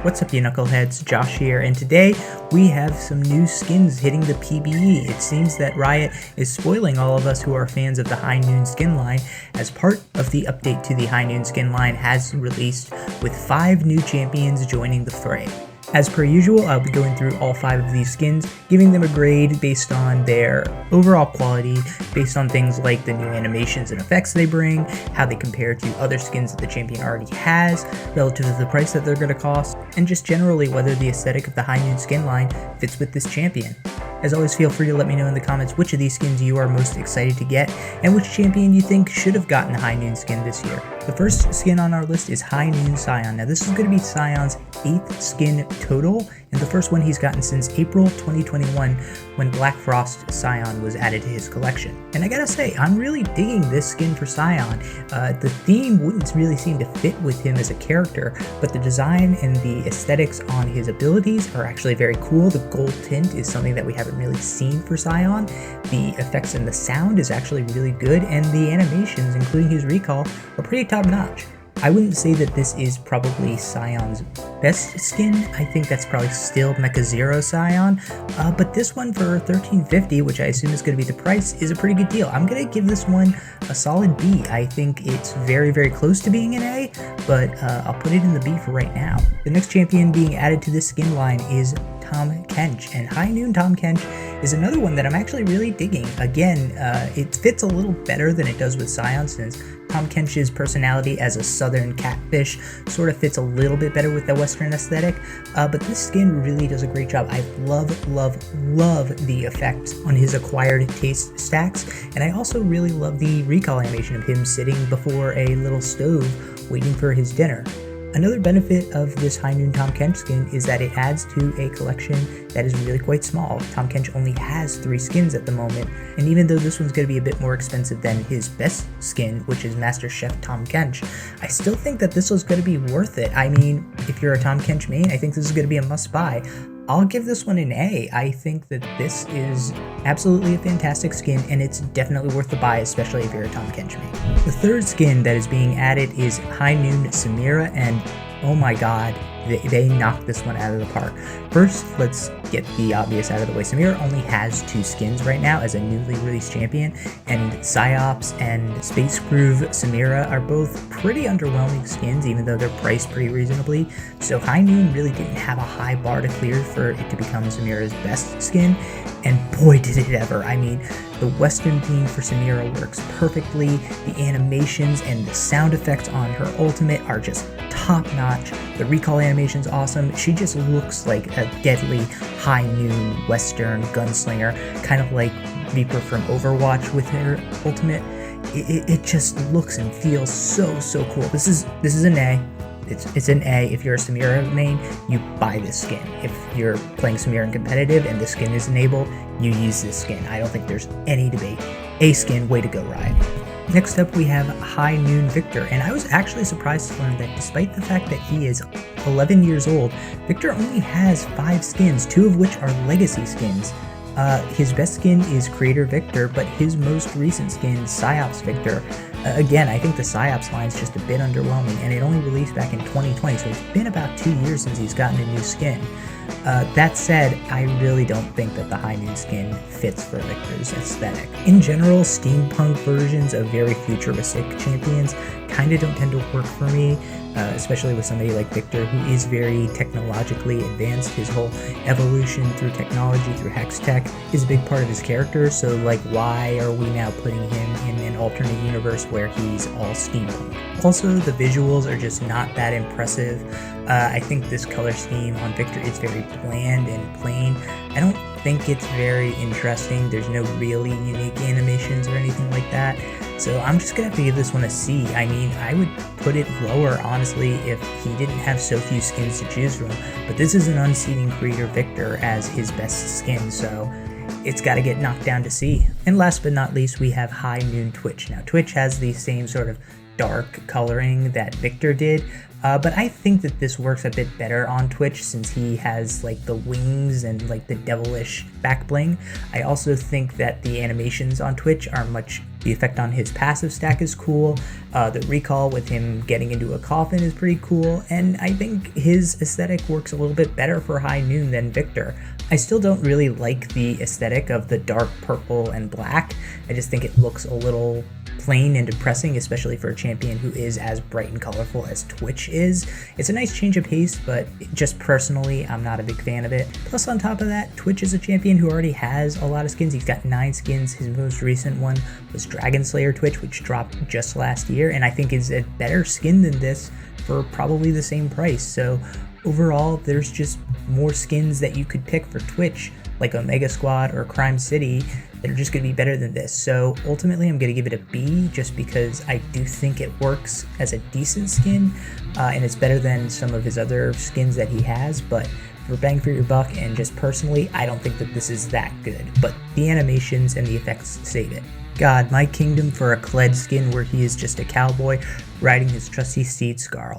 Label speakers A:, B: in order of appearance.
A: What's up, you knuckleheads? Josh here, and today we have some new skins hitting the PBE. It seems that Riot is spoiling all of us who are fans of the High Noon skin line, as part of the update to the High Noon skin line has released, with 5 new champions joining the fray. As per usual, I'll be going through all 5 of these skins, giving them a grade based on their overall quality, based on things like the new animations and effects they bring, how they compare to other skins that the champion already has, relative to the price that they're going to cost, and just generally whether the aesthetic of the High Noon skin line fits with this champion. As always, feel free to let me know in the comments which of these skins you are most excited to get, and which champion you think should have gotten a High Noon skin this year. The first skin on our list is High Noon Scion. Now this is going to be Sion's 8th skin total, and the first one he's gotten since April 2021 when Black Frost Scion was added to his collection. And I gotta say, I'm really digging this skin for Scion. The theme wouldn't really seem to fit with him as a character, but the design and the aesthetics on his abilities are actually very cool. The gold tint is something that we haven't really seen for Scion. The effects and the sound is actually really good, and the animations, including his recall, are pretty top notch. I wouldn't say that this is probably Sion's best skin. I think that's probably still Mecha Zero Scion, but this one for $13.50, which I assume is going to be the price, is a pretty good deal. I'm going to give this one a solid B. I think it's very, very close to being an A, but I'll put it in the B for right now. The next champion being added to this skin line is Tahm Kench, and High Noon Tahm Kench is another one that I'm actually really digging. Again, it fits a little better than it does with Scion, since Tahm Kench's personality as a southern catfish sort of fits a little bit better with the western aesthetic, but this skin really does a great job. I love the effects on his acquired taste stacks, and I also really love the recall animation of him sitting before a little stove waiting for his dinner. Another benefit of this High Noon Tahm Kench skin is that it adds to a collection that is really quite small. Tahm Kench only has 3 skins at the moment, and even though this one's going to be a bit more expensive than his best skin, which is Master Chef Tahm Kench, I still think that this was going to be worth it. I mean, if you're a Tahm Kench main, I think this is going to be a must-buy. I'll give this one an A. I think that this is absolutely a fantastic skin, and it's definitely worth the buy, especially if you're a Tahm Kench main. The third skin that is being added is High Noon Samira, and oh my god, they knocked this one out of the park. First, let's get the obvious out of the way. Samira only has 2 skins right now as a newly released champion, and Psyops and Space Groove Samira are both pretty underwhelming skins, even though they're priced pretty reasonably. So High Noon really didn't have a high bar to clear for it to become Samira's best skin, and boy did it ever. I mean, the western theme for Samira works perfectly. The animations and the sound effects on her ultimate are just top notch. The recall animation's awesome. She just looks like a deadly High Noon western gunslinger, kind of like Viktor from Overwatch with her ultimate. It just looks and feels so cool. This is an A. It's an A. If you're a Samira main, you buy this skin. If you're playing Samira in competitive and the skin is enabled, you use this skin. I don't think there's any debate. A skin, way to go, Riot. Next up, we have High Noon Viktor, and I was actually surprised to learn that despite the fact that he is 11 years old, Viktor only has 5 skins, 2 of which are legacy skins. His best skin is Creator Viktor, but his most recent skin, Psyops Viktor, again, I think the Psyops line is just a bit underwhelming, and it only released back in 2020, so it's been about 2 years since he's gotten a new skin. That said, I really don't think that the High Noon skin fits for Viktor's aesthetic. In general, steampunk versions of very futuristic champions kinda don't tend to work for me, especially with somebody like Viktor, who is very technologically advanced. His whole evolution through technology, through hex tech, is a big part of his character, so like, why are we now putting him in an alternate universe where he's all steampunk? Also, the visuals are just not that impressive. I think this color scheme on Viktor is very bland and plain. I don't think it's very interesting. There's no really unique animations or anything like that. So I'm just gonna have to give this one a C. I mean, I would put it lower, honestly, if he didn't have so few skins to choose from. But this is an unseating Creator Viktor as his best skin, so it's got to get knocked down to C. And last but not least, we have High Noon Twitch. Now, Twitch has the same sort of dark coloring that Viktor did, but I think that this works a bit better on Twitch since he has like the wings and like the devilish back bling. I also think that the animations on Twitch are the effect on his passive stack is cool. The recall with him getting into a coffin is pretty cool, and I think his aesthetic works a little bit better for High Noon than Viktor. I still don't really like the aesthetic of the dark purple and black. I just think it looks a little plain and depressing, especially for a champion who is as bright and colorful as Twitch is. It's a nice change of pace, but just personally, I'm not a big fan of it. Plus, on top of that, Twitch is a champion who already has a lot of skins. He's got 9 skins. His most recent one was Dragon Slayer Twitch, which dropped just last year, and I think is a better skin than this for probably the same price. So overall, there's just more skins that you could pick for Twitch, like Omega Squad or Crime City, that are just going to be better than this. So ultimately, I'm going to give it a B, just because I do think it works as a decent skin, and it's better than some of his other skins that he has. But for bang for your buck, and just personally, I don't think that this is that good. But the animations and the effects save it. God, my kingdom for a Kled skin where he is just a cowboy riding his trusty steed Scarl.